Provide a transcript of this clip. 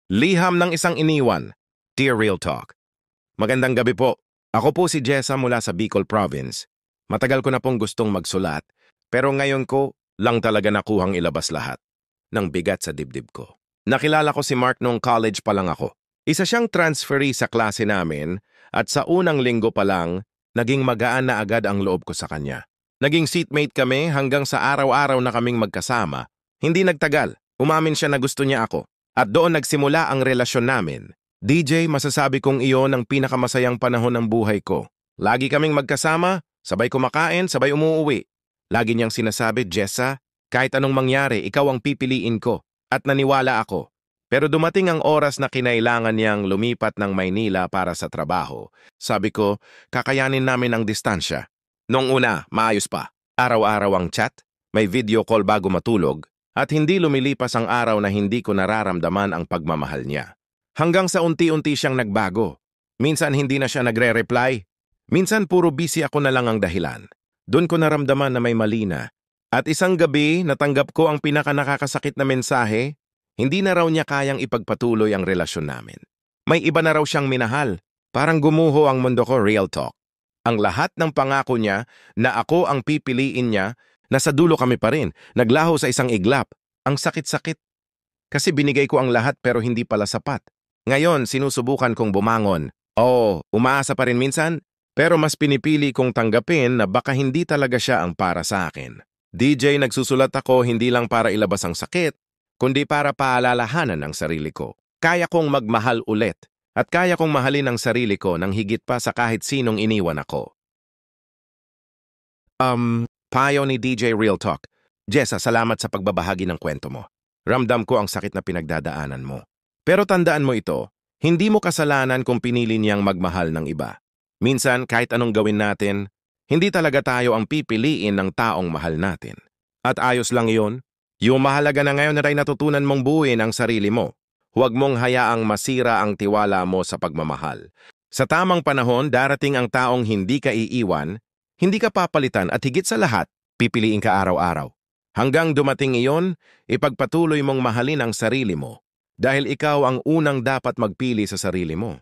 Liham ng isang iniwan. Dear Real Talk. Magandang gabi po. Ako po si Jessa mula sa Bicol Province. Matagal ko na pong gustong magsulat, pero ngayon ko lang talaga nakuhang ilabas lahat ng bigat sa dibdib ko. Nakilala ko si Mark noong college pa lang ako. Isa siyang transferee sa klase namin at sa unang linggo pa lang, naging magaan na agad ang loob ko sa kanya. Naging seatmate kami hanggang sa araw-araw na kaming magkasama. Hindi nagtagal, umamin siya na gusto niya ako. At doon nagsimula ang relasyon namin. DJ, masasabi kong iyon ang pinakamasayang panahon ng buhay ko. Lagi kaming magkasama, sabay kumakain, sabay umuuwi. Lagi niyang sinasabi, Jessa, kahit anong mangyari, ikaw ang pipiliin ko. At naniwala ako. Pero dumating ang oras na kinailangan niyang lumipat ng Maynila para sa trabaho. Sabi ko, kakayanin namin ang distansya. Noong una, maayos pa. Araw-araw ang chat, may video call bago matulog, at hindi lumilipas ang araw na hindi ko nararamdaman ang pagmamahal niya. Hanggang sa unti-unti siyang nagbago. Minsan hindi na siya nagre-reply. Minsan puro busy ako na lang ang dahilan. Doon ko naramdaman na may mali na. At isang gabi, natanggap ko ang pinakanakakasakit na mensahe. Hindi na raw niya kayang ipagpatuloy ang relasyon namin. May iba na raw siyang minahal. Parang gumuho ang mundo ko, Real Talk. Ang lahat ng pangako niya na ako ang pipiliin niya, nasa dulo kami pa rin, naglaho sa isang iglap. Ang sakit-sakit. Kasi binigay ko ang lahat pero hindi pala sapat. Ngayon, sinusubukan kong bumangon. Oo, umaasa pa rin minsan, pero mas pinipili kong tanggapin na baka hindi talaga siya ang para sa akin. DJ, nagsusulat ako hindi lang para ilabas ang sakit, kundi para paalalahanan ang sarili ko. Kaya kong magmahal ulit, at kaya kong mahalin ang sarili ko nang higit pa sa kahit sinong iniwan ako. Payo ni DJ Real Talk. Jessa, salamat sa pagbabahagi ng kwento mo. Ramdam ko ang sakit na pinagdadaanan mo. Pero tandaan mo ito, hindi mo kasalanan kung pinili niyang magmahal ng iba. Minsan, kahit anong gawin natin, hindi talaga tayo ang pipiliin ng taong mahal natin. At ayos lang iyon. Yung mahalaga na ngayon na rin natutunan mong buuin ang sarili mo. Huwag mong hayaang masira ang tiwala mo sa pagmamahal. Sa tamang panahon, darating ang taong hindi ka iiwan, hindi ka papalitan at higit sa lahat, pipiliin ka araw-araw. Hanggang dumating iyon, ipagpatuloy mong mahalin ang sarili mo dahil ikaw ang unang dapat magpili sa sarili mo.